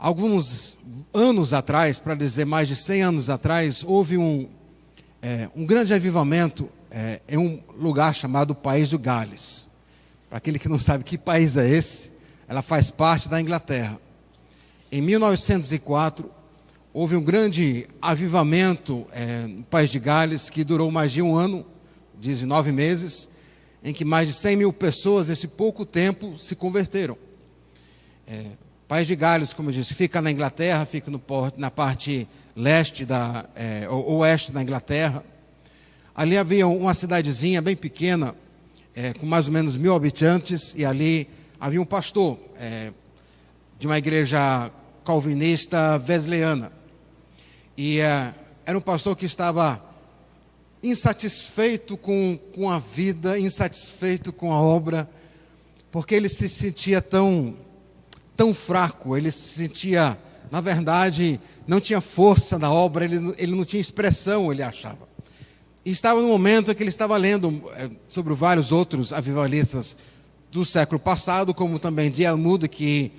Alguns anos atrás, para dizer mais de 100 anos atrás, houve um grande avivamento em um lugar chamado País de Gales. Para aquele que não sabe que país é esse, ela faz parte da Inglaterra. Em 1904, houve um grande avivamento no País de Gales, que durou mais de um ano, 19 meses, em que mais de 100 mil pessoas, nesse pouco tempo, se converteram. País de Gales, como eu disse, fica na Inglaterra, fica na parte leste ou oeste da Inglaterra. Ali havia uma cidadezinha bem pequena, com mais ou menos 1.000 habitantes, e ali havia um pastor de uma igreja calvinista wesleyana. E era um pastor que estava insatisfeito com a vida, insatisfeito com a obra, porque ele se sentia tão fraco, ele se sentia, na verdade, não tinha força na obra, ele não tinha expressão, ele achava. E estava no momento em que ele estava lendo sobre vários outros avivalistas do século passado, como também D.L. Moody, que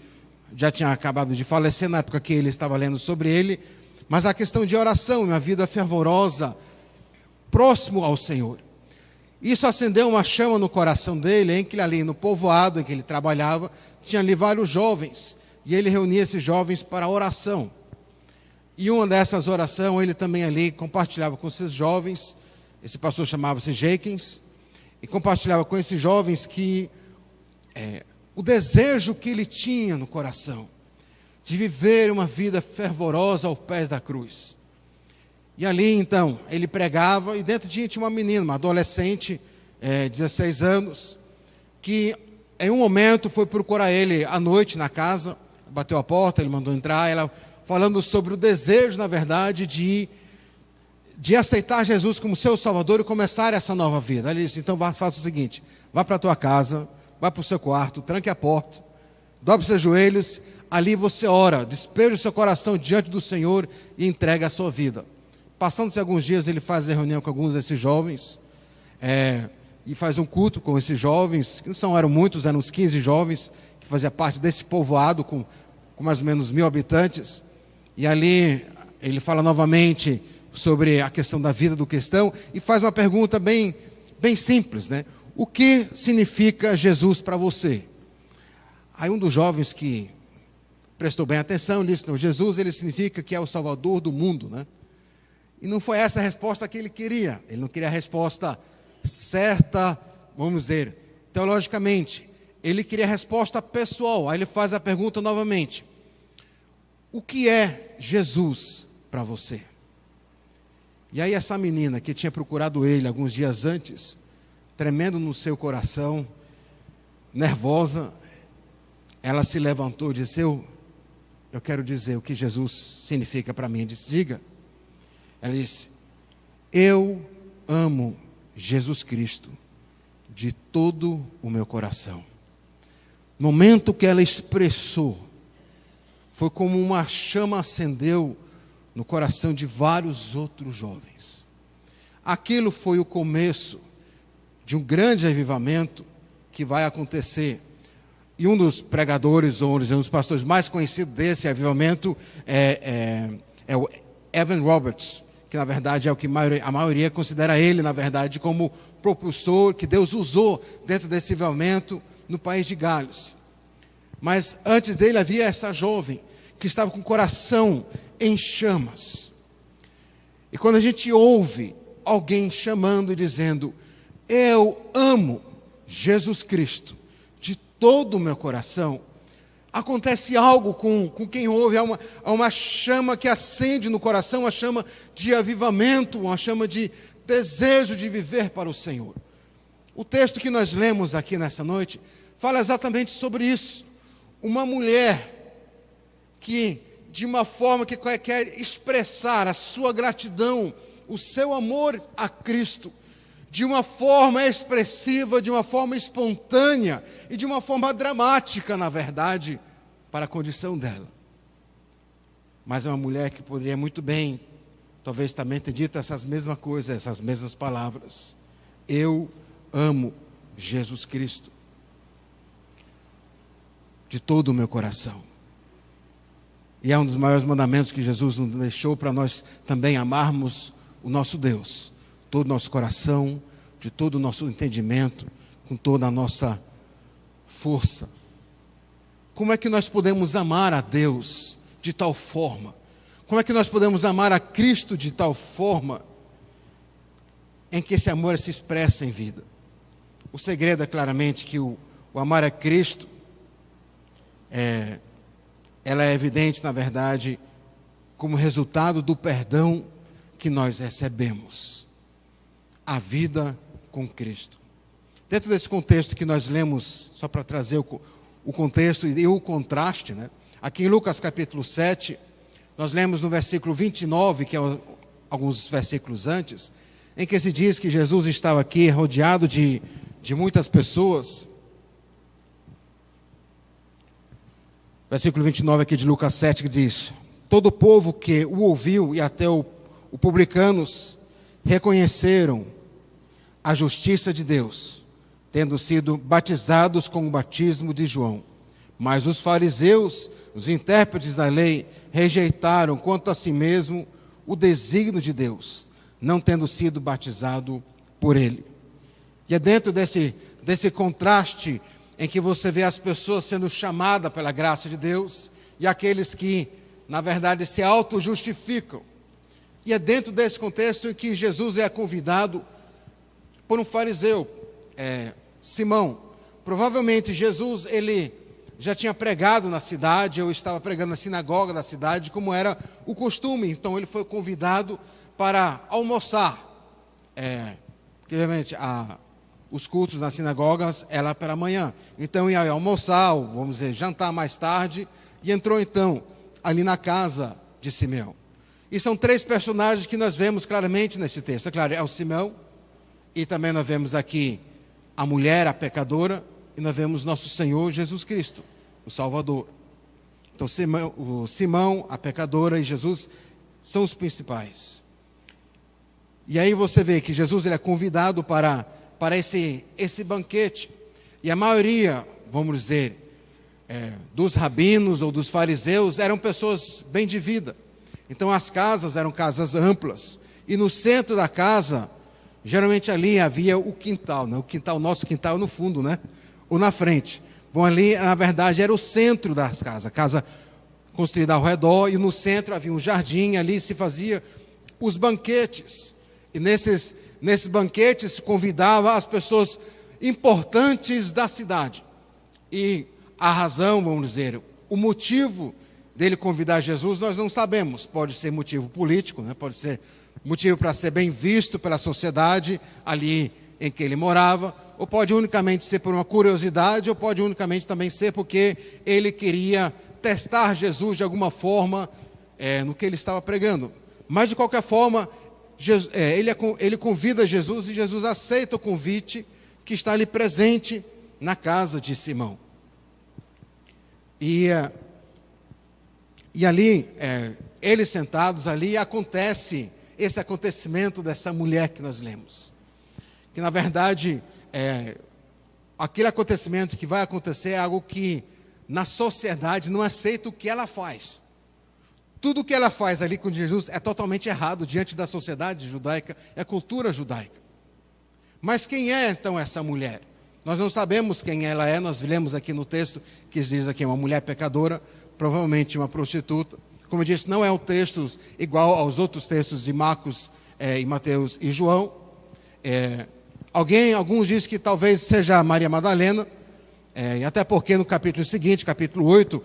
já tinha acabado de falecer na época que ele estava lendo sobre ele, mas a questão de oração, uma vida fervorosa, próximo ao Senhor. Isso acendeu uma chama no coração dele, em que ali no povoado em que ele trabalhava, tinha ali vários jovens, e ele reunia esses jovens para oração. E uma dessas orações, ele também ali compartilhava com esses jovens, esse pastor chamava-se Jenkins, e compartilhava com esses jovens que o desejo que ele tinha no coração, de viver uma vida fervorosa aos pés da cruz. E ali, então, ele pregava, e dentro tinha uma menina, uma adolescente, 16 anos, que em um momento foi procurar ele à noite na casa, bateu a porta, ele mandou entrar, ela falando sobre o desejo, na verdade, de aceitar Jesus como seu Salvador e começar essa nova vida. Ele disse, então faça o seguinte, vá para a tua casa, vá para o seu quarto, tranque a porta, dobre os seus joelhos, ali você ora, despeja o seu coração diante do Senhor e entrega a sua vida. Passando-se alguns dias, ele faz a reunião com alguns desses jovens, e faz um culto com esses jovens, que não eram muitos, eram uns 15 jovens, que faziam parte desse povoado, com mais ou menos 1.000 habitantes, e ali ele fala novamente sobre a questão da vida do cristão, e faz uma pergunta bem simples, né? O que significa Jesus para você? Aí um dos jovens que prestou bem atenção disse, não, Jesus ele significa que é o Salvador do mundo, né? E não foi essa a resposta que ele queria. Ele não queria a resposta certa, vamos dizer, teologicamente. Ele queria a resposta pessoal. Aí ele faz a pergunta novamente. O que é Jesus para você? E aí essa menina que tinha procurado ele alguns dias antes, tremendo no seu coração, nervosa, ela se levantou e disse, eu quero dizer o que Jesus significa para mim. Ele disse, diga. Ela disse, eu amo Jesus Cristo de todo o meu coração. No momento que ela expressou, foi como uma chama acendeu no coração de vários outros jovens. Aquilo foi o começo de um grande avivamento que vai acontecer. E um dos pregadores, ou um dos pastores mais conhecidos desse avivamento é o Evan Roberts, que na verdade é o que a maioria considera ele, na verdade, como propulsor que Deus usou dentro desse avivamento no País de Gales. Mas antes dele havia essa jovem que estava com o coração em chamas. E quando a gente ouve alguém chamando e dizendo, eu amo Jesus Cristo de todo o meu coração, acontece algo com quem ouve, há uma chama que acende no coração, uma chama de avivamento, uma chama de desejo de viver para o Senhor. O texto que nós lemos aqui nessa noite fala exatamente sobre isso. Uma mulher que, de uma forma que quer expressar a sua gratidão, o seu amor a Cristo, de uma forma expressiva, de uma forma espontânea e de uma forma dramática, na verdade, para a condição dela. Mas é uma mulher que poderia muito bem, talvez também ter dito essas mesmas coisas, essas mesmas palavras. Eu amo Jesus Cristo de todo o meu coração. E é um dos maiores mandamentos que Jesus nos deixou para nós também amarmos o nosso Deus. Todo o nosso coração, de todo o nosso entendimento, com toda a nossa força. Como é que nós podemos amar a Deus de tal forma? Como é que nós podemos amar a Cristo de tal forma em que esse amor se expressa em vida? O segredo é claramente que o amar a Cristo ela é evidente, na verdade, como resultado do perdão que nós recebemos. A vida com Cristo. Dentro desse contexto que nós lemos, só para trazer o contexto e o contraste, né? Aqui em Lucas capítulo 7, nós lemos no versículo 29, que é alguns versículos antes, em que se diz que Jesus estava aqui rodeado de muitas pessoas. Versículo 29 aqui de Lucas 7, que diz: todo o povo que o ouviu e até o publicanos reconheceram a justiça de Deus, tendo sido batizados com o batismo de João. Mas os fariseus, os intérpretes da lei, rejeitaram quanto a si mesmo o desígnio de Deus, não tendo sido batizado por ele. E é dentro desse contraste em que você vê as pessoas sendo chamadas pela graça de Deus e aqueles que, na verdade, se auto-justificam. E é dentro desse contexto em que Jesus é convidado por um fariseu, Simão. Provavelmente Jesus, ele já tinha pregado na cidade, ou estava pregando na sinagoga da cidade, como era o costume. Então ele foi convidado para almoçar. Porque, obviamente, os cultos nas sinagogas eram pela manhã. Então ia almoçar, ou, vamos dizer, jantar mais tarde, e entrou então ali na casa de Simeão. E são três personagens que nós vemos claramente nesse texto. É claro, é o Simão, e também nós vemos aqui a mulher, a pecadora, e nós vemos nosso Senhor Jesus Cristo, o Salvador. Então o Simão, a pecadora e Jesus são os principais. E aí você vê que Jesus ele é convidado para esse banquete. E a maioria, vamos dizer, dos rabinos ou dos fariseus eram pessoas bem de vida. Então as casas eram casas amplas. E no centro da casa, geralmente ali havia o quintal, né? Nosso quintal no fundo, né? Ou na frente. Bom, ali, na verdade, era o centro das casas. A casa construída ao redor, e no centro havia um jardim, ali se fazia os banquetes. E nesses banquetes convidava as pessoas importantes da cidade. E a razão, vamos dizer, o motivo dele convidar Jesus, nós não sabemos. Pode ser motivo político, né? Pode ser motivo para ser bem visto pela sociedade ali em que ele morava, ou pode unicamente ser por uma curiosidade, ou pode unicamente também ser porque ele queria testar Jesus de alguma forma no que ele estava pregando. Mas, de qualquer forma, ele convida Jesus e Jesus aceita o convite que está ali presente na casa de Simão. E ali, eles sentados ali, acontece esse acontecimento dessa mulher que nós lemos. Que, na verdade, aquele acontecimento que vai acontecer é algo que, na sociedade, não aceita o que ela faz. Tudo o que ela faz ali com Jesus é totalmente errado diante da sociedade judaica, é a cultura judaica. Mas quem é, então, essa mulher? Nós não sabemos quem ela é, nós lemos aqui no texto que diz aqui uma mulher pecadora, provavelmente uma prostituta. Como eu disse, não é um texto igual aos outros textos de Marcos, e Mateus e João. Alguns dizem que talvez seja Maria Madalena, e até porque no capítulo seguinte, capítulo 8,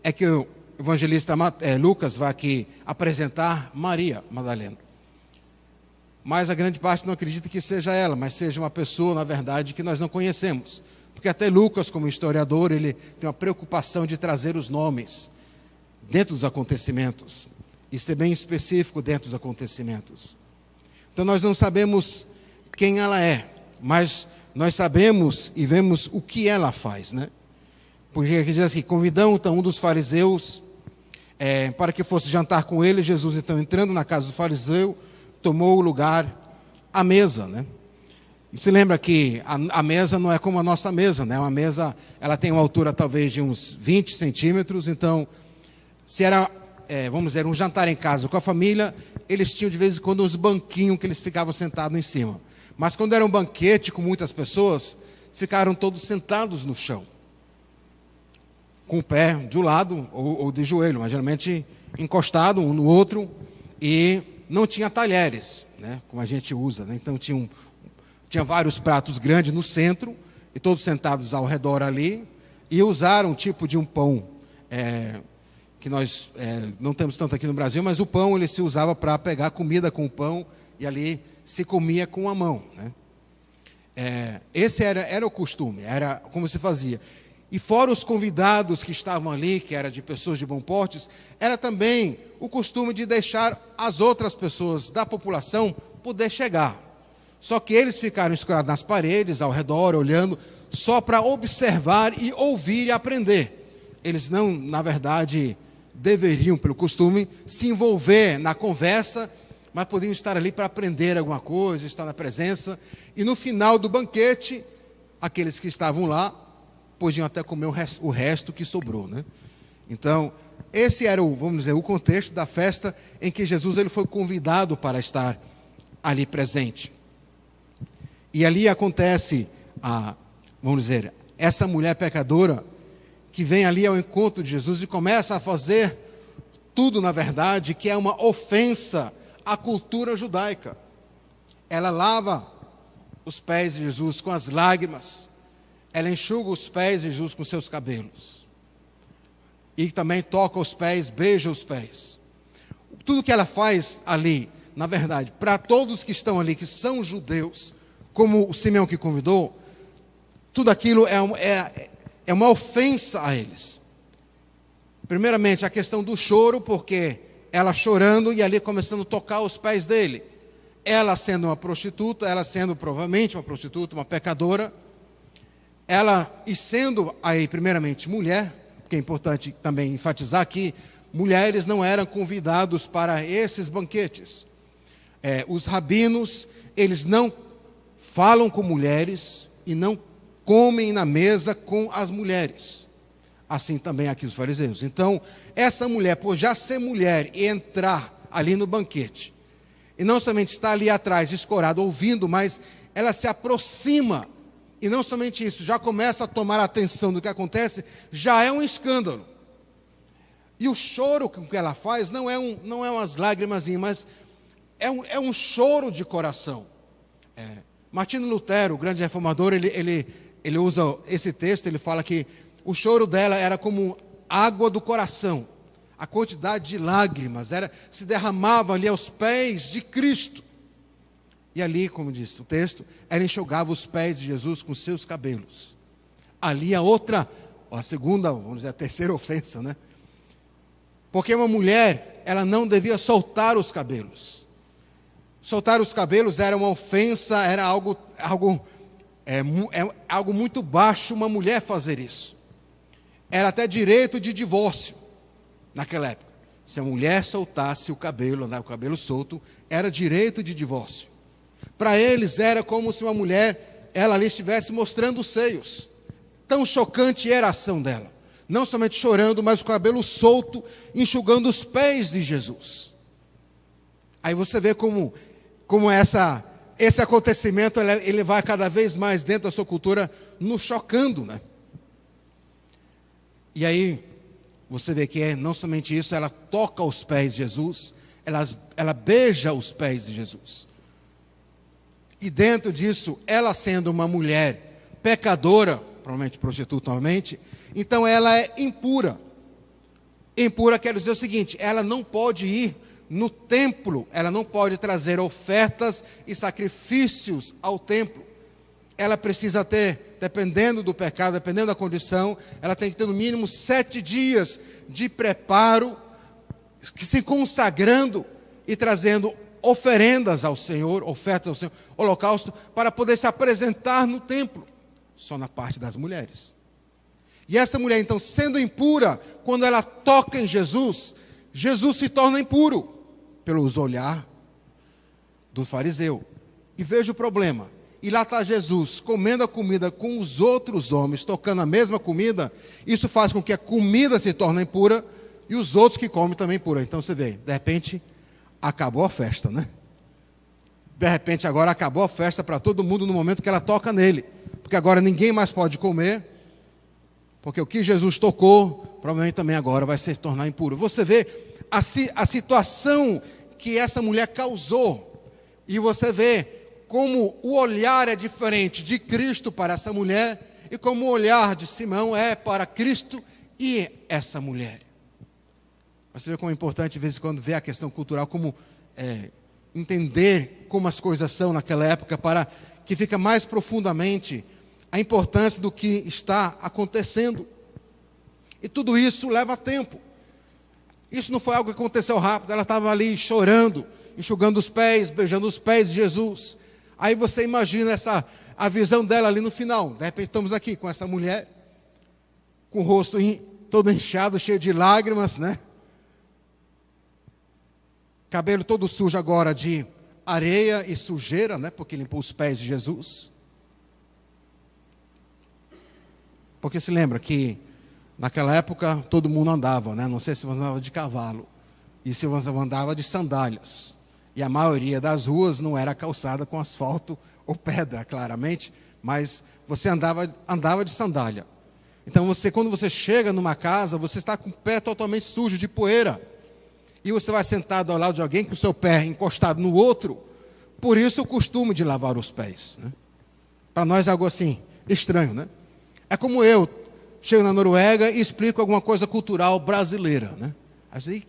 é que o evangelista Lucas vai aqui apresentar Maria Madalena. Mas a grande parte não acredita que seja ela, mas seja uma pessoa, na verdade, que nós não conhecemos. Porque até Lucas, como historiador, ele tem uma preocupação de trazer os nomes dentro dos acontecimentos e ser bem específico dentro dos acontecimentos. Então nós não sabemos quem ela é, mas nós sabemos e vemos o que ela faz, né? Porque aqui diz assim, convidou então um dos fariseus para que fosse jantar com ele. Jesus, então, entrando na casa do fariseu, tomou o lugar à mesa, né? E se lembra que a mesa não é como a nossa mesa, né? Uma mesa, ela tem uma altura talvez de uns 20 centímetros, então Se era, vamos dizer, um jantar em casa com a família, eles tinham de vez em quando uns banquinhos que eles ficavam sentados em cima. Mas quando era um banquete com muitas pessoas, ficaram todos sentados no chão, com o pé de um lado ou de joelho, mas geralmente encostado um no outro, e não tinha talheres, né, como a gente usa, né? Então tinha vários pratos grandes no centro, e todos sentados ao redor ali, e usaram um tipo de um pão, que nós não temos tanto aqui no Brasil, mas o pão ele se usava para pegar comida com o pão, e ali se comia com a mão, né? Esse era o costume, era como se fazia. E fora os convidados que estavam ali, que eram de pessoas de bom porte, era também o costume de deixar as outras pessoas da população poder chegar. Só que eles ficaram escurados nas paredes, ao redor, olhando, só para observar e ouvir e aprender. Eles não, na verdade, deveriam, pelo costume, se envolver na conversa, mas podiam estar ali para aprender alguma coisa, estar na presença. E no final do banquete, aqueles que estavam lá, podiam até comer o resto que sobrou, né? Então, esse era vamos dizer, o contexto da festa em que Jesus ele foi convidado para estar ali presente. E ali acontece, vamos dizer, essa mulher pecadora que vem ali ao encontro de Jesus e começa a fazer tudo, na verdade, que é uma ofensa à cultura judaica. Ela lava os pés de Jesus com as lágrimas, ela enxuga os pés de Jesus com seus cabelos, e também toca os pés, beija os pés. Tudo que ela faz ali, na verdade, para todos que estão ali, que são judeus, como o Simeão que convidou, tudo aquilo é uma ofensa a eles. Primeiramente, a questão do choro, porque ela chorando e ali começando a tocar os pés dele. Ela sendo uma prostituta, ela sendo provavelmente uma prostituta, uma pecadora, ela, e sendo aí primeiramente mulher, porque é importante também enfatizar que mulheres não eram convidados para esses banquetes. Os rabinos, eles não falam com mulheres e não comem na mesa com as mulheres. Assim também aqui os fariseus. Então, essa mulher, por já ser mulher e entrar ali no banquete, e não somente estar ali atrás, escorada, ouvindo, mas ela se aproxima. E não somente isso, já começa a tomar atenção do que acontece, já é um escândalo. E o choro que ela faz não é umas lágrimas, mas é um choro de coração. Martinho Lutero, o grande reformador, ele usa esse texto, ele fala que o choro dela era como água do coração. A quantidade de lágrimas se derramava ali aos pés de Cristo. E ali, como diz o texto, ela enxugava os pés de Jesus com seus cabelos. Ali a segunda, vamos dizer, a terceira ofensa, né? Porque uma mulher, ela não devia soltar os cabelos. Soltar os cabelos era uma ofensa, era algo muito baixo uma mulher fazer isso. Era até direito de divórcio naquela época. Se a mulher soltasse o cabelo, andar com o cabelo solto, era direito de divórcio. Para eles era como se uma mulher, ela ali estivesse mostrando os seios. Tão chocante era a ação dela. Não somente chorando, mas com o cabelo solto, enxugando os pés de Jesus. Aí você vê como esse acontecimento ele vai cada vez mais dentro da sua cultura nos chocando, né? E aí você vê que não somente isso, ela toca os pés de Jesus, ela beija os pés de Jesus. E dentro disso, ela sendo uma mulher pecadora, provavelmente prostituta novamente, então ela é impura. Impura quer dizer o seguinte, ela não pode ir no templo, ela não pode trazer ofertas e sacrifícios ao templo. Ela precisa ter, dependendo do pecado, dependendo da condição, ela tem que ter no mínimo 7 dias de preparo, se consagrando e trazendo oferendas ao Senhor, ofertas ao Senhor, holocausto, para poder se apresentar no templo, só na parte das mulheres. E essa mulher, então, sendo impura, quando ela toca em Jesus, Jesus se torna impuro, pelos olhar do fariseu. E veja o problema, e lá está Jesus, comendo a comida com os outros homens, tocando a mesma comida, isso faz com que a comida se torne impura, e os outros que comem também por aí. Então você vê, de repente, acabou a festa, né? De repente agora acabou a festa para todo mundo no momento que ela toca nele. Porque agora ninguém mais pode comer, porque o que Jesus tocou, provavelmente também agora vai se tornar impuro. Você vê a situação que essa mulher causou, e você vê como o olhar é diferente de Cristo para essa mulher, e como o olhar de Simão é para Cristo e essa mulher. Você vê como é importante, de vez em quando, ver a questão cultural, como entender como as coisas são naquela época, para que fica mais profundamente a importância do que está acontecendo. E tudo isso leva tempo. Isso não foi algo que aconteceu rápido. Ela estava ali chorando, enxugando os pés, beijando os pés de Jesus. Aí você imagina a visão dela ali no final. De repente estamos aqui com essa mulher, com o rosto todo inchado, cheio de lágrimas, né? Cabelo todo sujo agora de areia e sujeira, né? Porque limpou os pés de Jesus. Porque se lembra que naquela época todo mundo andava, né? Não sei se você andava de cavalo e se você andava de sandálias. E a maioria das ruas não era calçada com asfalto ou pedra, claramente, mas você andava de sandália. Então quando você chega numa casa, você está com o pé totalmente sujo de poeira. E você vai sentado ao lado de alguém com o seu pé encostado no outro. Por isso o costume de lavar os pés, né? Para nós é algo assim, estranho, né? É como eu chego na Noruega e explico alguma coisa cultural brasileira, né?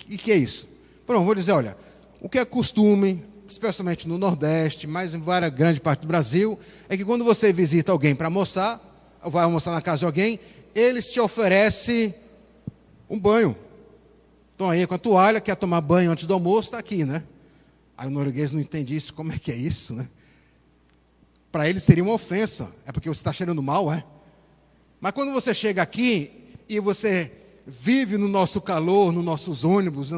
E que é isso? Pronto, vou dizer, olha, o que é costume, especialmente no Nordeste, mas em várias grande parte do Brasil, é que quando você visita alguém para almoçar, ou vai almoçar na casa de alguém, eles te oferecem um banho. Estão aí com a toalha, quer tomar banho antes do almoço, está aqui, né? Aí o norueguês não entende isso, como é que é isso, né? Para eles seria uma ofensa, é porque você está cheirando mal, é? Mas quando você chega aqui e você vive no nosso calor, nos nossos ônibus,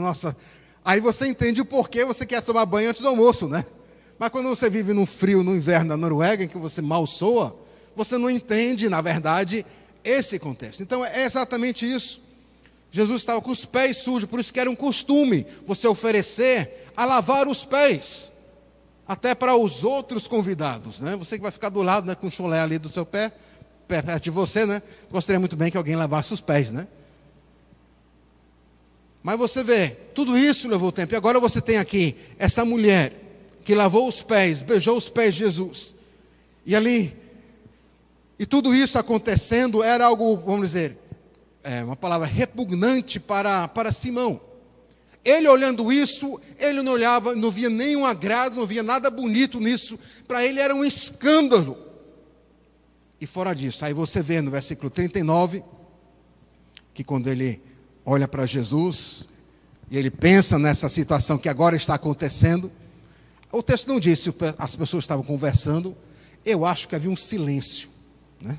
aí você entende o porquê você quer tomar banho antes do almoço, né? Mas quando você vive no frio, no inverno da Noruega, em que você mal soa, você não entende, na verdade, esse contexto. Então é exatamente isso. Jesus estava com os pés sujos, por isso que era um costume você oferecer a lavar os pés, até para os outros convidados, né? Você que vai ficar do lado, né, com o chulé ali do seu pé, perto de você, né? Gostaria muito bem que alguém lavasse os pés, né? Mas você vê, tudo isso levou tempo. E agora você tem aqui essa mulher que lavou os pés, beijou os pés de Jesus. E ali, e tudo isso acontecendo era algo, vamos dizer, uma palavra repugnante para Simão. Ele olhando isso, ele não olhava, não via nenhum agrado, não via nada bonito nisso. Para ele era um escândalo. E fora disso, aí você vê no versículo 39, que quando ele olha para Jesus, e ele pensa nessa situação que agora está acontecendo, o texto não diz se as pessoas estavam conversando, eu acho que havia um silêncio, né?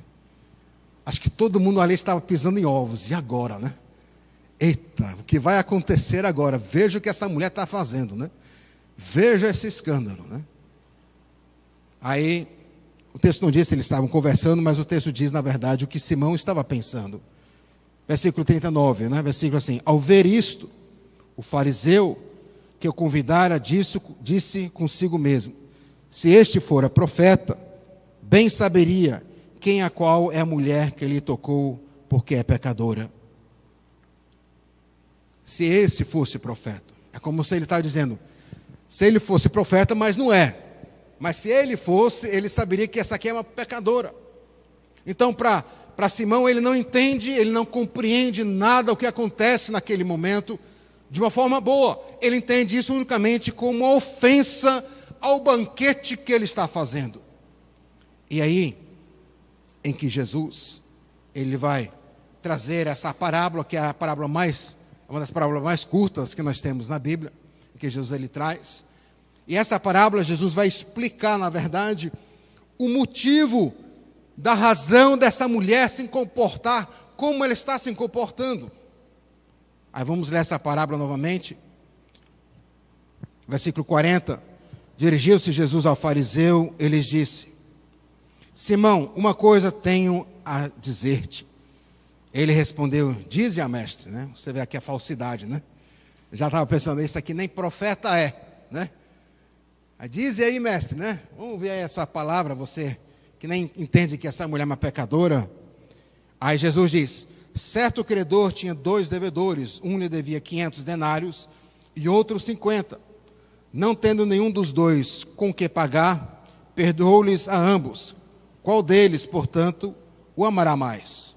Acho que todo mundo ali estava pisando em ovos, e agora, né? Eita, o que vai acontecer agora? Veja o que essa mulher está fazendo, né? Veja esse escândalo, né? Aí, o texto não diz se eles estavam conversando, mas o texto diz, na verdade, o que Simão estava pensando. Versículo 39, né? Versículo assim: ao ver isto, o fariseu que o convidara disse consigo mesmo: se este fora profeta, bem saberia quem a qual é a mulher que lhe tocou, porque é pecadora. Se esse fosse profeta, é como se ele estava dizendo, se ele fosse profeta, mas não é. Mas se ele fosse, ele saberia que essa aqui é uma pecadora. Então, para Simão, ele não entende, ele não compreende nada o que acontece naquele momento de uma forma boa. Ele entende isso unicamente como uma ofensa ao banquete que ele está fazendo. E aí, em que Jesus, ele vai trazer essa parábola, que é a parábola uma das parábolas mais curtas que nós temos na Bíblia, que Jesus ele traz. E essa parábola, Jesus vai explicar, na verdade, o motivo da razão dessa mulher se comportar como ela está se comportando. Aí vamos ler essa parábola novamente. Versículo 40. Dirigiu-se Jesus ao fariseu, ele disse: Simão, uma coisa tenho a dizer-te. Ele respondeu: dize a mestre, né? Você vê aqui a falsidade, né? Eu já estava pensando, isso aqui nem profeta é, né? Dize aí, mestre, né? Vamos ver aí a sua palavra, você que nem entende que essa mulher é uma pecadora. Aí Jesus diz: certo credor tinha 2 devedores, um lhe devia 500 denários e outro 50. Não tendo nenhum dos 2 com que pagar, perdoou-lhes a ambos. Qual deles, portanto, o amará mais?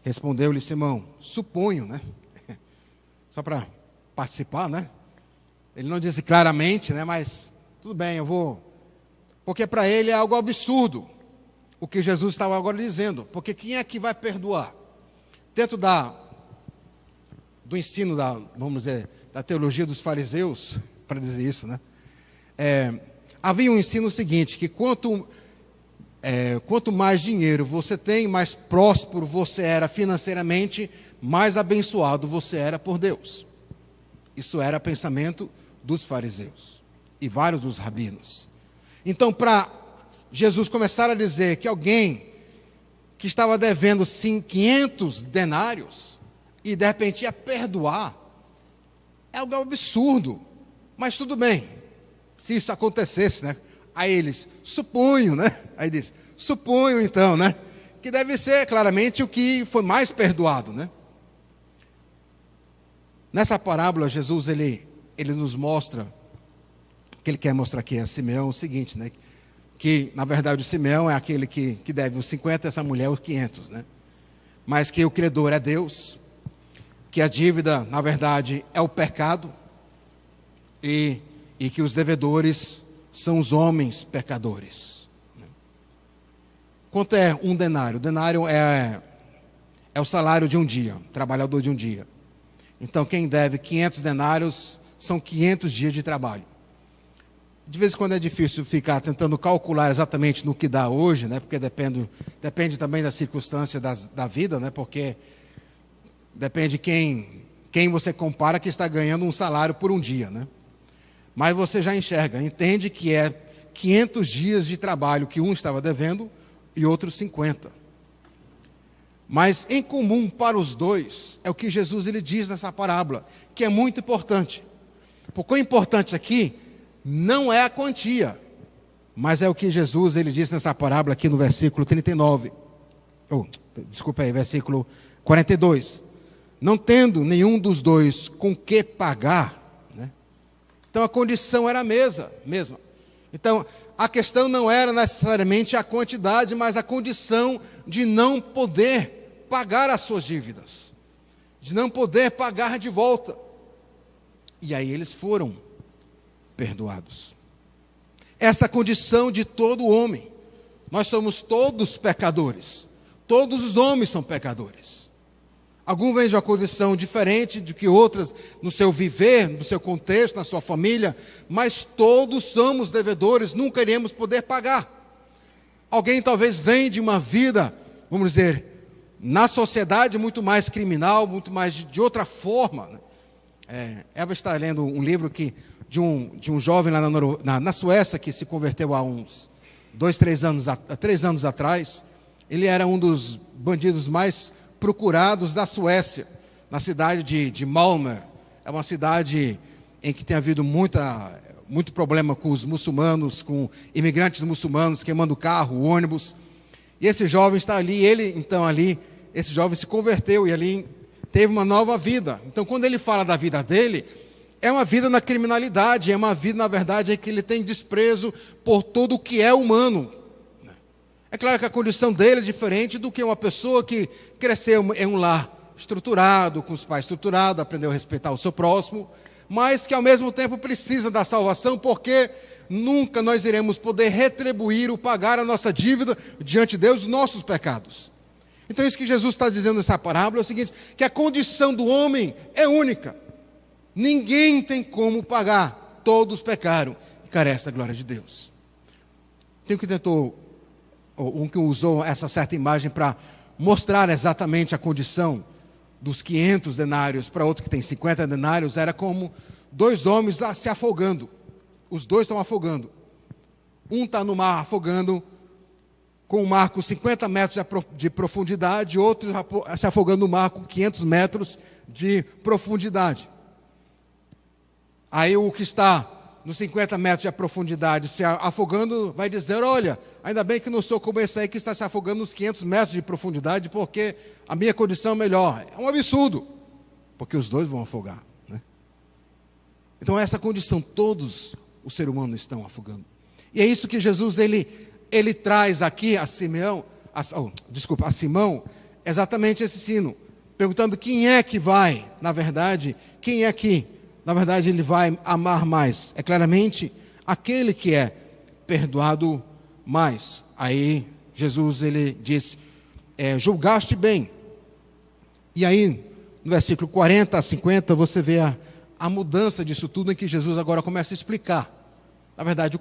Respondeu-lhe Simão: suponho, né? Só para participar, né? Ele não disse claramente, né? Mas tudo bem, eu vou. Porque para ele é algo absurdo o que Jesus estava agora dizendo. Porque quem é que vai perdoar? Dentro do ensino vamos dizer, da teologia dos fariseus, para dizer isso, né? Havia um ensino seguinte, que quanto mais dinheiro você tem, mais próspero você era financeiramente, mais abençoado você era por Deus. Isso era pensamento dos fariseus e vários dos rabinos. Então, para Jesus começar a dizer que alguém que estava devendo 500 denários e de repente ia perdoar, é algo absurdo. Mas tudo bem, se isso acontecesse, né? Aí eles, suponho, né? Aí diz, suponho então, né? Que deve ser claramente o que foi mais perdoado, né? Nessa parábola, Jesus, ele nos mostra, o que ele quer mostrar aqui a Simeão, o seguinte, né? Que, na verdade, o Simeão é aquele que deve os 50, essa mulher os 500, né? Mas que o credor é Deus, que a dívida, na verdade, é o pecado, e que os devedores são os homens pecadores. Quanto é um denário? O denário é o salário de um dia, trabalhador de um dia. Então, quem deve 500 denários são 500 dias de trabalho. De vez em quando é difícil ficar tentando calcular exatamente no que dá hoje, né? Porque depende também da circunstância da vida, né? Porque depende quem você compara que está ganhando um salário por um dia, né? Mas você já entende que é 500 dias de trabalho que um estava devendo e outro 50. Mas em comum para os dois é o que Jesus ele diz nessa parábola, que é muito importante. Porque o importante aqui não é a quantia, mas é o que Jesus ele diz nessa parábola aqui no versículo 39. Versículo 42. Não tendo nenhum dos dois com que pagar, né? Então a condição era a mesma. Então a questão não era necessariamente a quantidade, mas a condição de não poder pagar as suas dívidas, de não poder pagar de volta. E aí eles foram perdoados. Essa condição de todo homem. Nós somos todos pecadores. Todos os homens são pecadores. Alguns vêm de uma condição diferente do que outras no seu viver, no seu contexto, na sua família, mas todos somos devedores, nunca iremos poder pagar. Alguém talvez vem de uma vida, vamos dizer, na sociedade muito mais criminal, muito mais de outra forma. Eva está lendo um livro de um jovem lá na Suécia que se converteu há uns 3 anos atrás. Ele era um dos bandidos mais procurados da Suécia, na cidade de Malmö. É uma cidade em que tem havido muito problema com os muçulmanos, com imigrantes muçulmanos queimando carro, ônibus. E esse jovem está ali, esse jovem se converteu e ali teve uma nova vida. Então, quando ele fala da vida dele, é uma vida na criminalidade, é uma vida, na verdade, em que ele tem desprezo por tudo o que é humano. É claro que a condição dele é diferente do que uma pessoa que cresceu em um lar estruturado, com os pais estruturados, aprendeu a respeitar o seu próximo, mas que ao mesmo tempo precisa da salvação, porque nunca nós iremos poder retribuir ou pagar a nossa dívida diante de Deus, os nossos pecados. Então isso que Jesus está dizendo nessa parábola é o seguinte, que a condição do homem é única. Ninguém tem como pagar, todos pecaram e carecem da glória de Deus. Tem que que usou essa certa imagem para mostrar exatamente a condição dos 500 denários para outro que tem 50 denários, era como 2 homens se afogando. Os 2 estão afogando. Um está no mar afogando com um mar com 50 metros de profundidade, outro se afogando no mar com 500 metros de profundidade. Aí o que está nos 50 metros de profundidade se afogando vai dizer: olha, ainda bem que não sou como esse aí que está se afogando nos 500 metros de profundidade, porque a minha condição é melhor. É um absurdo, porque os dois vão afogar, né? Então essa condição, todos os seres humanos estão afogando. E é isso que Jesus ele traz aqui a Simão, a Simão, exatamente esse ensino, perguntando quem é que vai, na verdade, quem é que, na verdade, ele vai amar mais. É claramente aquele que é perdoado mais. Aí Jesus ele diz: julgaste bem. E aí, no versículo 40 a 50, você vê a mudança disso tudo, em que Jesus agora começa a explicar, na verdade,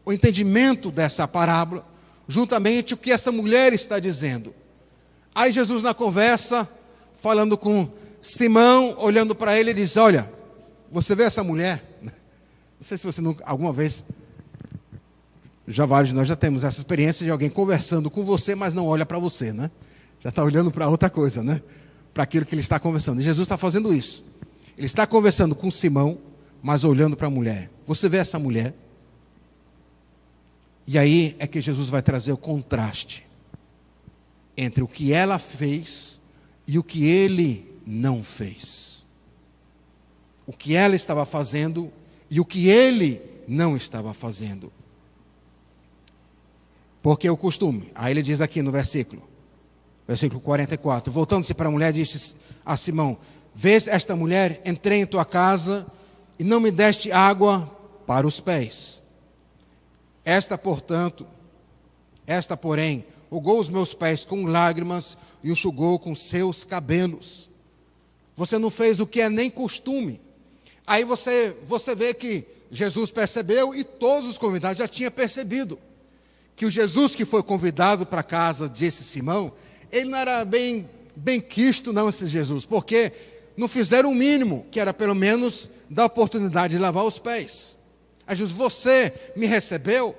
o entendimento dessa parábola, juntamente o que essa mulher está dizendo. Aí Jesus, na conversa, falando com Simão, olhando para ele, diz: olha, você vê essa mulher? Não sei se você nunca, alguma vez, já vários de nós já temos essa experiência de alguém conversando com você, mas não olha para você, né? Já está olhando para outra coisa, né? Para aquilo que ele está conversando. E Jesus está fazendo isso. Ele está conversando com Simão, mas olhando para a mulher. Você vê essa mulher? E aí é que Jesus vai trazer o contraste entre o que ela fez e o que ele não fez. O que ela estava fazendo e o que ele não estava fazendo. Porque é o costume. Aí ele diz aqui no versículo 44, voltando-se para a mulher, disse a Simão: vês esta mulher? Entrei em tua casa e não me deste água para os pés. Esta, porém, rogou os meus pés com lágrimas e enxugou com seus cabelos. Você não fez o que é nem costume. Aí você vê que Jesus percebeu, e todos os convidados já tinham percebido, que o Jesus que foi convidado para a casa desse Simão, ele não era bem quisto não, esse Jesus, porque não fizeram o mínimo, que era pelo menos dar a oportunidade de lavar os pés. Aí Jesus: você me recebeu,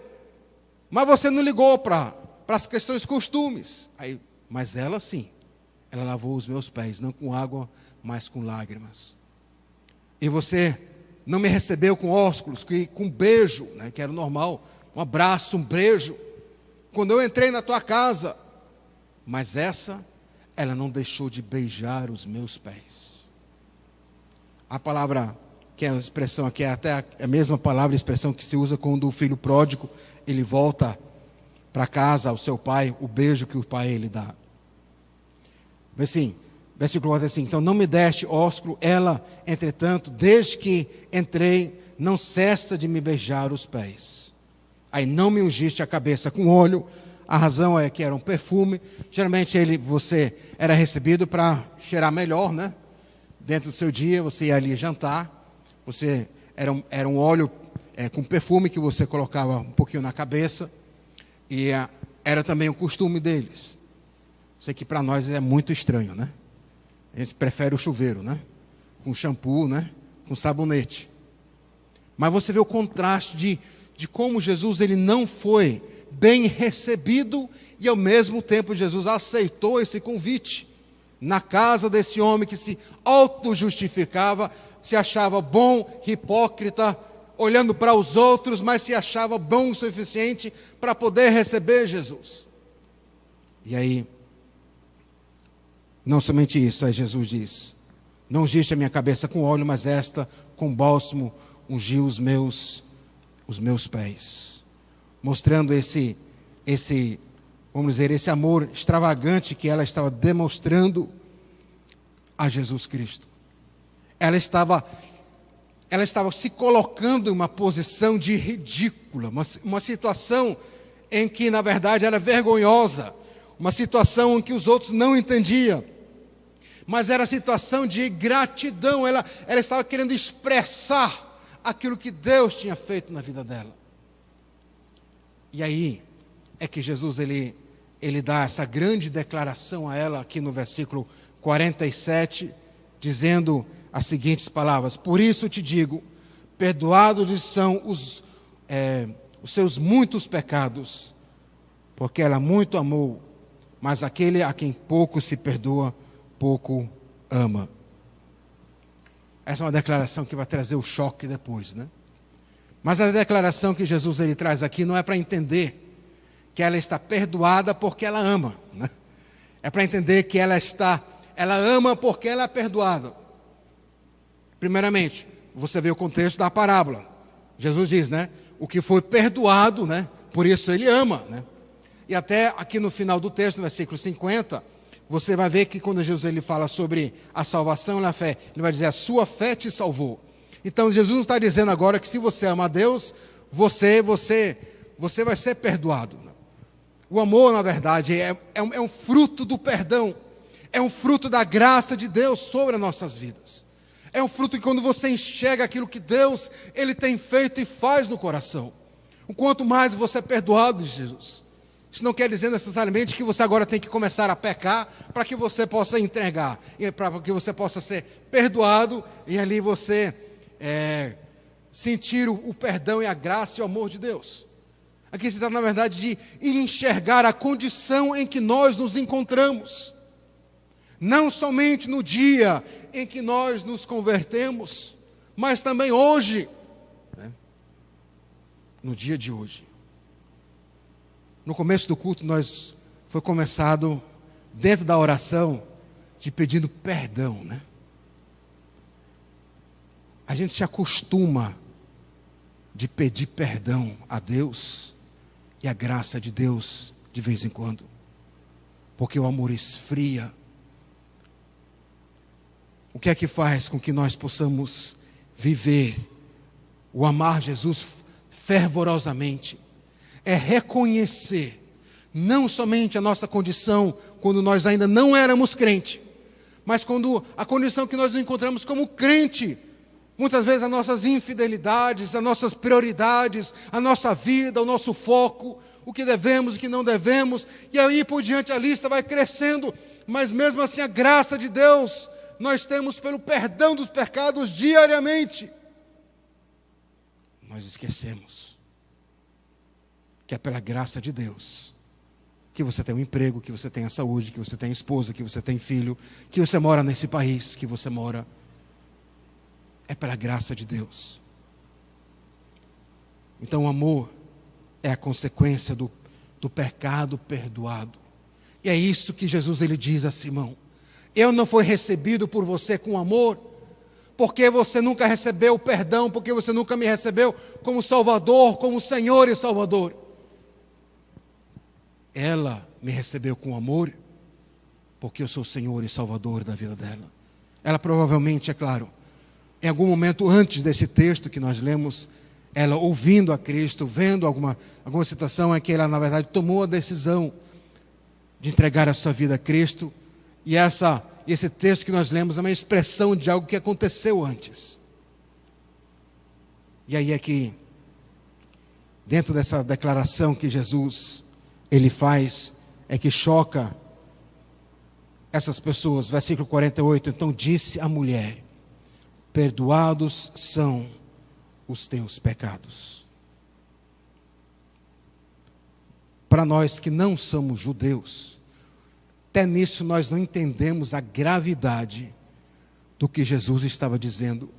mas você não ligou para as questões costumes. Aí, mas ela sim, ela lavou os meus pés, não com água, mas com lágrimas. E você não me recebeu com ósculos, com beijo, né, que era normal, um abraço, um beijo, quando eu entrei na tua casa. Mas ela não deixou de beijar os meus pés. A palavra, que é a expressão aqui, é até a mesma palavra, a expressão que se usa quando o filho pródigo, ele volta para casa, ao seu pai, o beijo que o pai ele dá. Assim, versículo 45, então não me deste ósculo, ela, entretanto, desde que entrei, não cessa de me beijar os pés. Aí não me ungiste a cabeça com óleo, a razão é que era um perfume, geralmente você era recebido para cheirar melhor, né? Dentro do seu dia, você ia ali jantar, era um óleo com perfume que você colocava um pouquinho na cabeça, e era também um costume deles. Sei que para nós é muito estranho, né? A gente prefere o chuveiro, né? Com shampoo, né? Com sabonete. Mas você vê o contraste de como Jesus ele não foi bem recebido, e ao mesmo tempo Jesus aceitou esse convite na casa desse homem que se auto-justificava, se achava bom, hipócrita, olhando para os outros, mas se achava bom o suficiente para poder receber Jesus. E aí, não somente isso, aí Jesus diz: não ungiste a minha cabeça com óleo, mas esta com bálsamo ungiu os meus pés. Mostrando esse, vamos dizer, esse amor extravagante que ela estava demonstrando a Jesus Cristo. Ela estava se colocando em uma posição de ridícula, uma situação em que, na verdade, era vergonhosa, uma situação em que os outros não entendiam, mas era situação de gratidão. Ela estava querendo expressar aquilo que Deus tinha feito na vida dela. E aí é que Jesus ele dá essa grande declaração a ela aqui no versículo 47, dizendo as seguintes palavras: por isso te digo, perdoados são os seus muitos pecados, porque ela muito amou, mas aquele a quem pouco se perdoa, pouco ama. Essa é uma declaração que vai trazer o choque depois, né? Mas a declaração que Jesus ele traz aqui não é para entender que ela está perdoada porque ela ama, né? É para entender que ela ama porque ela é perdoada. Primeiramente, você vê o contexto da parábola. Jesus diz, né? O que foi perdoado, né? Por isso ele ama, né? E até aqui no final do texto, no versículo 50, você vai ver que quando Jesus ele fala sobre a salvação e a fé, ele vai dizer, a sua fé te salvou. Então Jesus não está dizendo agora que se você ama a Deus, você vai ser perdoado. O amor, na verdade, é um fruto do perdão. É um fruto da graça de Deus sobre as nossas vidas. É um fruto que quando você enxerga aquilo que Deus ele tem feito e faz no coração. O quanto mais você é perdoado de Jesus. Isso não quer dizer necessariamente que você agora tem que começar a pecar para que você possa entregar, para que você possa ser perdoado e ali você sentir o perdão e a graça e o amor de Deus. Aqui se trata, na verdade, de enxergar a condição em que nós nos encontramos. Não somente no dia em que nós nos convertemos, mas também hoje, né? No dia de hoje. No começo do culto, foi começado, dentro da oração, de pedindo perdão, né? A gente se acostuma de pedir perdão a Deus e a graça de Deus de vez em quando, porque o amor esfria. O que é que faz com que nós possamos viver o amar Jesus fervorosamente? É reconhecer não somente a nossa condição quando nós ainda não éramos crente, mas quando a condição que nós nos encontramos como crente, muitas vezes as nossas infidelidades, as nossas prioridades, a nossa vida, o nosso foco, o que devemos, o que não devemos, e aí por diante a lista vai crescendo, mas mesmo assim a graça de Deus, nós temos pelo perdão dos pecados diariamente. Nós esquecemos que é pela graça de Deus que você tem um emprego, que você tem a saúde, que você tem esposa, que você tem filho, que você mora nesse país, que você mora. É pela graça de Deus. Então o amor é a consequência do pecado perdoado. E é isso que Jesus ele diz a Simão. Eu não fui recebido por você com amor, porque você nunca recebeu o perdão, porque você nunca me recebeu como Salvador, como Senhor e Salvador. Ela me recebeu com amor, porque eu sou Senhor e Salvador da vida dela. Ela provavelmente, é claro, em algum momento antes desse texto que nós lemos, ela ouvindo a Cristo, vendo alguma situação em que ela, na verdade, tomou a decisão de entregar a sua vida a Cristo. E esse texto que nós lemos é uma expressão de algo que aconteceu antes. E aí é que, dentro dessa declaração que Jesus ele faz, é que choca essas pessoas. Versículo 48, então disse a mulher, perdoados são os teus pecados. Para nós que não somos judeus, até nisso nós não entendemos a gravidade do que Jesus estava dizendo,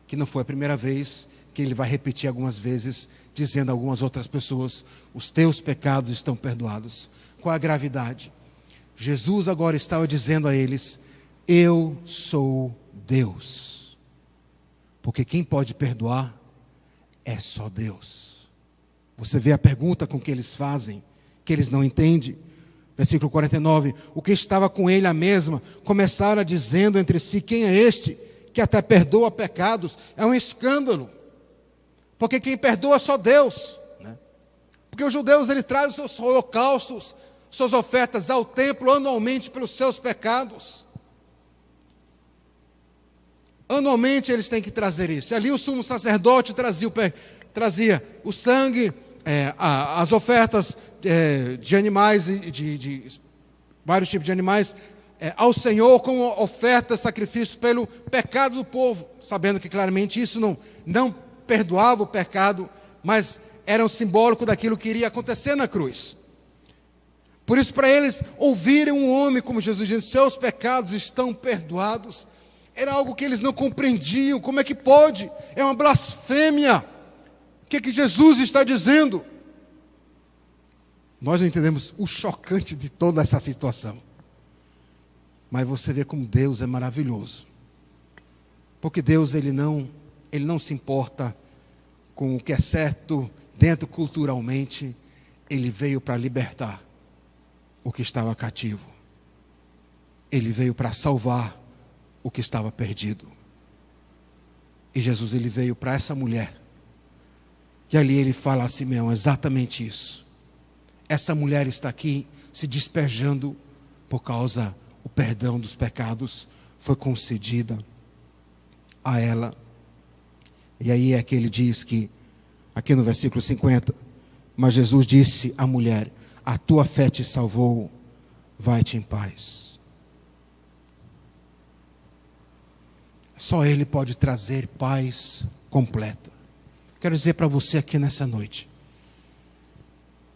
que não foi a primeira vez, que ele vai repetir algumas vezes, dizendo a algumas outras pessoas, os teus pecados estão perdoados. Qual a gravidade? Jesus agora estava dizendo a eles, eu sou Deus. Porque quem pode perdoar é só Deus. Você vê a pergunta com que eles fazem, que eles não entendem. Versículo 49, o que estava com ele à mesma, começaram a dizendo entre si, quem é este que até perdoa pecados? É um escândalo. Porque quem perdoa é só Deus, né? Porque os judeus eles trazem os seus holocaustos, suas ofertas ao templo anualmente pelos seus pecados. Anualmente eles têm que trazer isso. Ali o sumo sacerdote trazia o sangue, as ofertas de animais, de vários tipos de animais, ao Senhor como oferta, sacrifício pelo pecado do povo, sabendo que claramente isso não perdoava o pecado, mas era um simbólico daquilo que iria acontecer na cruz. Por isso, para eles ouvirem um homem como Jesus dizendo, seus pecados estão perdoados, era algo que eles não compreendiam. Como é que pode? É uma blasfêmia. O que é que Jesus está dizendo? Nós não entendemos o chocante de toda essa situação. Mas você vê como Deus é maravilhoso. Porque Deus, Ele não se importa com o que é certo dentro culturalmente. Ele veio para libertar o que estava cativo. Ele veio para salvar o que estava perdido. E Jesus, Ele veio para essa mulher. E ali Ele fala a Simeão exatamente isso. Essa mulher está aqui se despejando por causa o perdão dos pecados foi concedida a ela. E aí é que ele diz que, aqui no versículo 50, mas Jesus disse à mulher, a tua fé te salvou, vai-te em paz. Só Ele pode trazer paz completa. Quero dizer para você aqui nessa noite,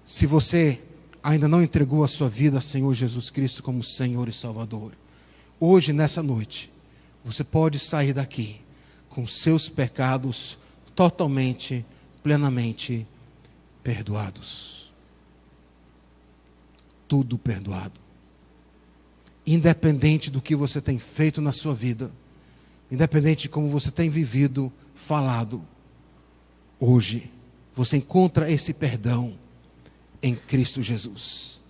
se você ainda não entregou a sua vida ao Senhor Jesus Cristo como Senhor e Salvador, hoje, nessa noite, você pode sair daqui com seus pecados totalmente, plenamente perdoados. Tudo perdoado. Independente do que você tem feito na sua vida, independente de como você tem vivido, falado, hoje você encontra esse perdão em Cristo Jesus.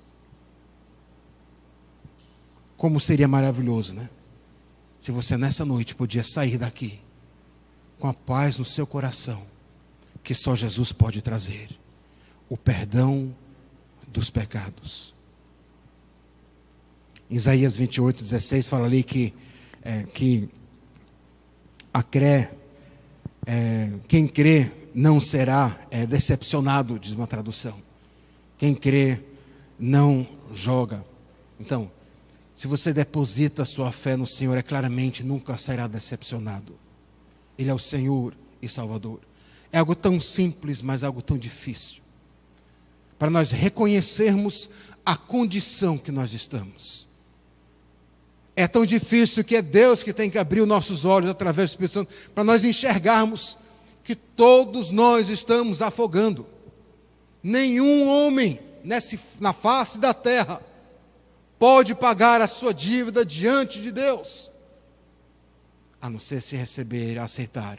Como seria maravilhoso, né? Se você nessa noite podia sair daqui com a paz no seu coração, que só Jesus pode trazer, o perdão dos pecados. Isaías 28:16 fala ali que quem crê não será decepcionado, diz uma tradução. Quem crê não joga. Então, se você deposita a sua fé no Senhor, claramente nunca será decepcionado. Ele é o Senhor e Salvador. É algo tão simples, mas algo tão difícil. Para nós reconhecermos a condição que nós estamos. É tão difícil que é Deus que tem que abrir os nossos olhos através do Espírito Santo, para nós enxergarmos que todos nós estamos afogando. Nenhum homem na face da terra pode pagar a sua dívida diante de Deus, a não ser se receber e aceitar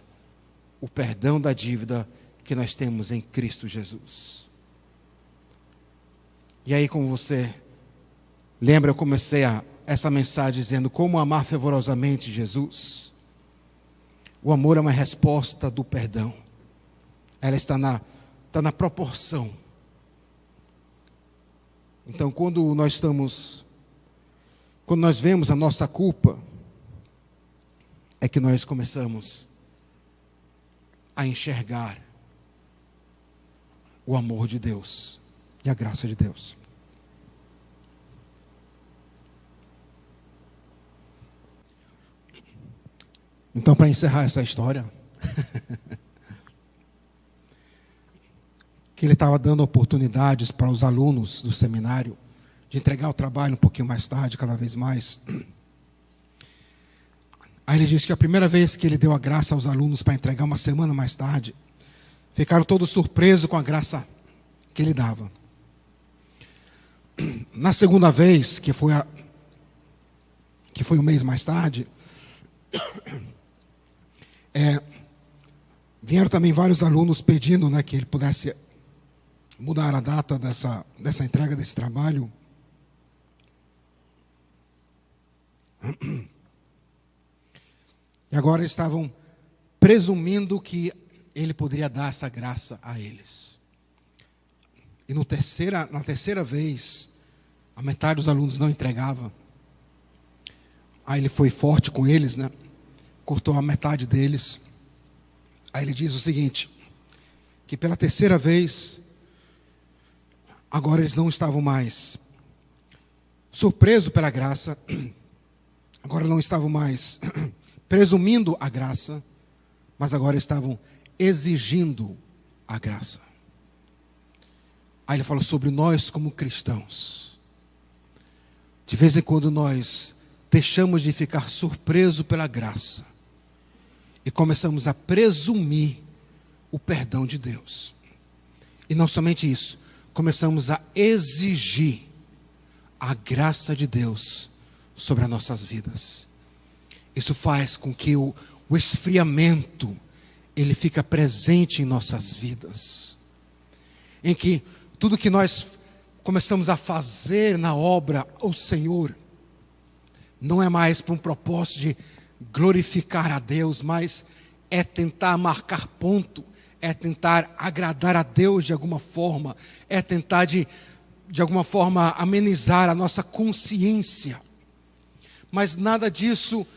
o perdão da dívida que nós temos em Cristo Jesus. E aí, como você lembra, eu comecei essa mensagem dizendo como amar fervorosamente Jesus. O amor é uma resposta do perdão. Ela está na proporção. Então, quando nós vemos a nossa culpa, é que nós começamos a enxergar o amor de Deus e a graça de Deus. Então, para encerrar essa história, que ele estava dando oportunidades para os alunos do seminário de entregar o trabalho um pouquinho mais tarde, cada vez mais. Aí ele disse que a primeira vez que ele deu a graça aos alunos para entregar uma semana mais tarde, ficaram todos surpresos com a graça que ele dava. Na segunda vez, que foi um mês mais tarde, vieram também vários alunos pedindo, que ele pudesse mudar a data dessa entrega desse trabalho. E agora eles estavam presumindo que ele poderia dar essa graça a eles. E na terceira vez, a metade dos alunos não entregava. Aí ele foi forte com eles, cortou a metade deles. Aí ele diz o seguinte, que pela terceira vez, agora eles não estavam mais surpresos pela graça, agora não estavam mais presumindo a graça, mas agora estavam exigindo a graça. Aí ele fala sobre nós como cristãos. De vez em quando nós deixamos de ficar surpresos pela graça e começamos a presumir o perdão de Deus. E não somente isso, começamos a exigir a graça de Deus sobre as nossas vidas. Isso faz com que o esfriamento, ele fica presente em nossas vidas. Em que tudo que nós começamos a fazer na obra ao Senhor, não é mais para um propósito de glorificar a Deus, mas é tentar marcar ponto, é tentar agradar a Deus de alguma forma, é tentar de alguma forma amenizar a nossa consciência. Mas nada disso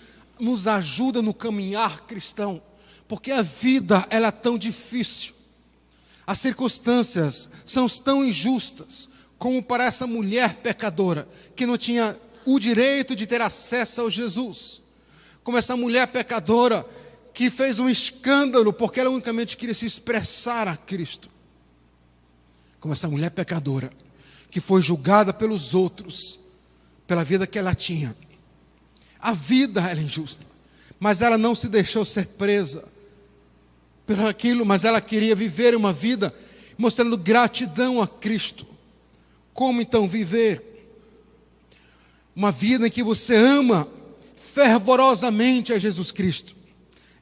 nos ajuda no caminhar cristão, porque a vida ela é tão difícil, as circunstâncias são tão injustas, como para essa mulher pecadora, que não tinha o direito de ter acesso ao Jesus, como essa mulher pecadora, que fez um escândalo, porque ela unicamente queria se expressar a Cristo, como essa mulher pecadora, que foi julgada pelos outros, pela vida que ela tinha. A vida era injusta, mas ela não se deixou ser presa por aquilo, mas ela queria viver uma vida mostrando gratidão a Cristo. Como então viver uma vida em que você ama fervorosamente a Jesus Cristo,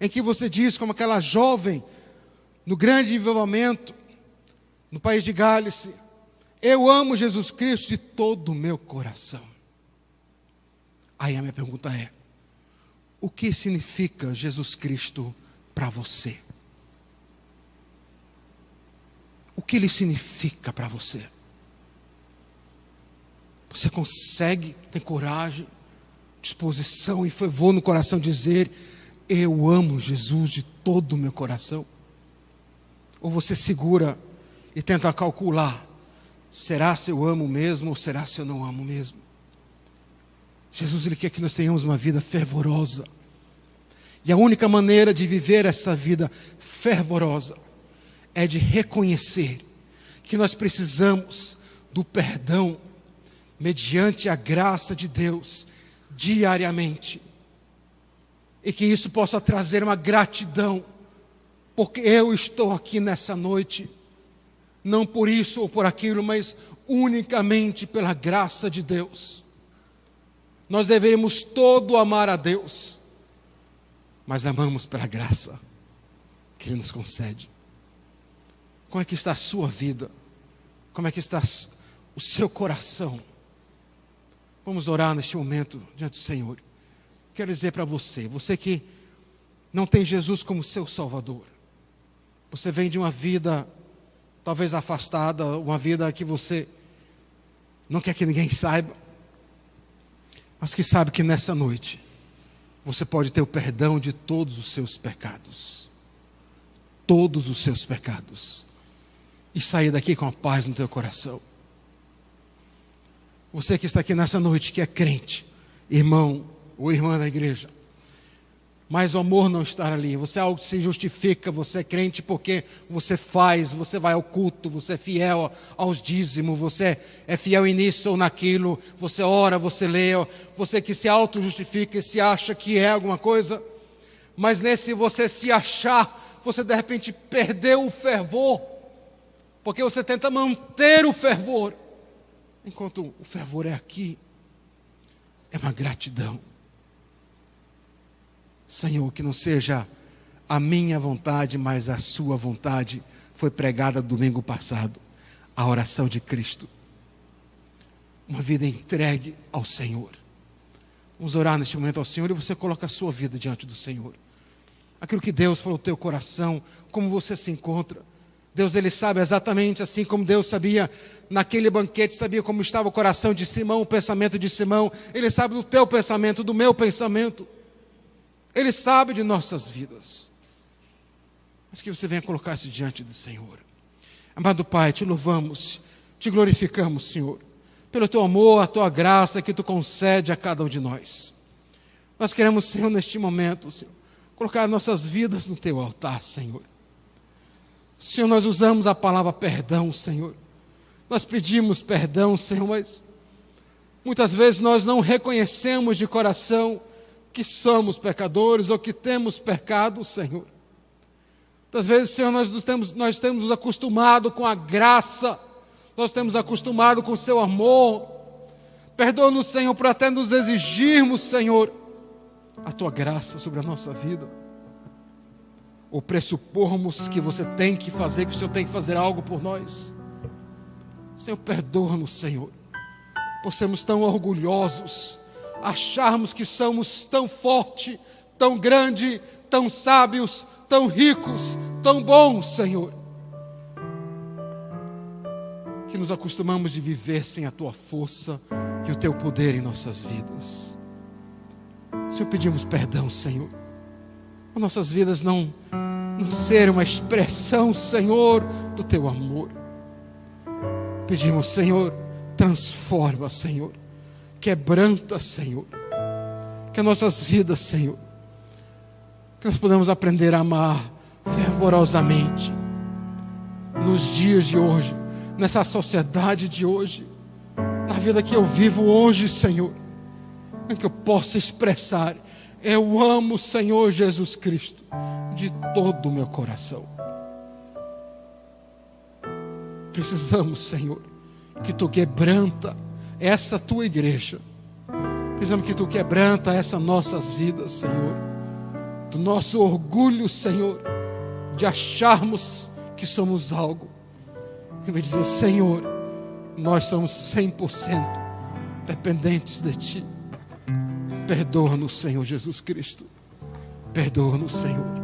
em que você diz, como aquela jovem no grande avivamento no país de Gálicia: eu amo Jesus Cristo de todo o meu coração. Aí a minha pergunta é: o que significa Jesus Cristo para você? O que ele significa para você? Você consegue ter coragem, disposição e fervor no coração dizer: eu amo Jesus de todo o meu coração? Ou você segura e tenta calcular: será se eu amo mesmo ou será se eu não amo mesmo? Jesus, ele quer que nós tenhamos uma vida fervorosa. E a única maneira de viver essa vida fervorosa é de reconhecer que nós precisamos do perdão mediante a graça de Deus diariamente. E que isso possa trazer uma gratidão, porque eu estou aqui nessa noite, não por isso ou por aquilo, mas unicamente pela graça de Deus. Nós deveríamos todo amar a Deus, mas amamos pela graça que Ele nos concede. Como é que está a sua vida? Como é que está o seu coração? Vamos orar neste momento diante do Senhor. Quero dizer para você, você que não tem Jesus como seu Salvador, você vem de uma vida talvez afastada, uma vida que você não quer que ninguém saiba, mas que sabe que nessa noite você pode ter o perdão de todos os seus pecados. Todos os seus pecados. E sair daqui com a paz no teu coração. Você que está aqui nessa noite, que é crente, irmão ou irmã da igreja, mas o amor não está ali, você é algo que se justifica, você é crente porque você faz, você vai ao culto, você é fiel aos dízimos, você é fiel nisso ou naquilo, você ora, você lê, você que se auto-justifica e se acha que é alguma coisa, mas nesse você se achar, você de repente perdeu o fervor, porque você tenta manter o fervor, enquanto o fervor é aqui, é uma gratidão. Senhor, que não seja a minha vontade, mas a sua vontade. Foi pregada domingo passado, a oração de Cristo. Uma vida entregue ao Senhor. Vamos orar neste momento ao Senhor e você coloca a sua vida diante do Senhor. Aquilo que Deus falou no teu coração, como você se encontra. Deus, Ele sabe exatamente assim como Deus sabia naquele banquete, sabia como estava o coração de Simão, o pensamento de Simão. Ele sabe do teu pensamento, do meu pensamento. Ele sabe de nossas vidas. Mas que você venha colocar-se diante do Senhor. Amado Pai, te louvamos, te glorificamos, Senhor, pelo teu amor, a tua graça que tu concede a cada um de nós. Nós queremos, Senhor, neste momento, Senhor, colocar nossas vidas no teu altar, Senhor. Senhor, nós usamos a palavra perdão, Senhor. Nós pedimos perdão, Senhor, mas Muitas vezes nós não reconhecemos de coração que somos pecadores ou que temos pecado, Senhor. Muitas vezes, Senhor, nós temos nos acostumado com a graça, nós temos acostumado com o Seu amor. Perdoa-nos, Senhor, por até nos exigirmos, Senhor, a Tua graça sobre a nossa vida. Ou pressupormos que você tem que fazer, que o Senhor tem que fazer algo por nós. Senhor, perdoa-nos, Senhor, por sermos tão orgulhosos, acharmos que somos tão fortes, tão grandes, tão sábios, tão ricos, tão bons, Senhor, que nos acostumamos de viver sem a Tua força e o Teu poder em nossas vidas. Senhor, pedimos perdão, Senhor, por nossas vidas não ser uma expressão, Senhor, do Teu amor. Pedimos, Senhor, transforma, Senhor, quebranta, Senhor, que as nossas vidas, Senhor, que nós podemos aprender a amar fervorosamente nos dias de hoje, nessa sociedade de hoje, na vida que eu vivo hoje, Senhor, em que eu possa expressar: eu amo o Senhor Jesus Cristo de todo o meu coração. Precisamos, Senhor, que Tu quebranta essa Tua igreja. Precisamos que Tu quebranta essas nossas vidas, Senhor, do nosso orgulho, Senhor, de acharmos que somos algo. E vai dizer: Senhor, nós somos 100% dependentes de Ti. Perdoa-nos, Senhor Jesus Cristo. Perdoa-nos, Senhor.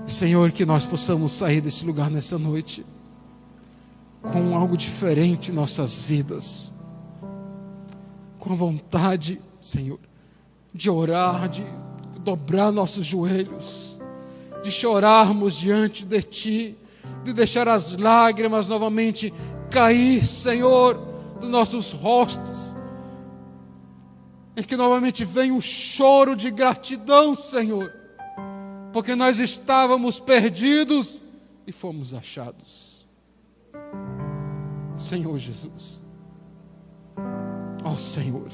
Senhor, que nós possamos sair desse lugar nessa noite com algo diferente em nossas vidas, com a vontade, Senhor, de orar, de dobrar nossos joelhos, de chorarmos diante de Ti, de deixar as lágrimas novamente cair, Senhor, dos nossos rostos, em que novamente vem o choro de gratidão, Senhor, porque nós estávamos perdidos e fomos achados. Senhor Jesus, ó Senhor,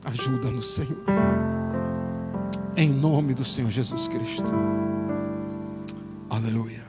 ajuda-nos, Senhor, em nome do Senhor Jesus Cristo. Aleluia.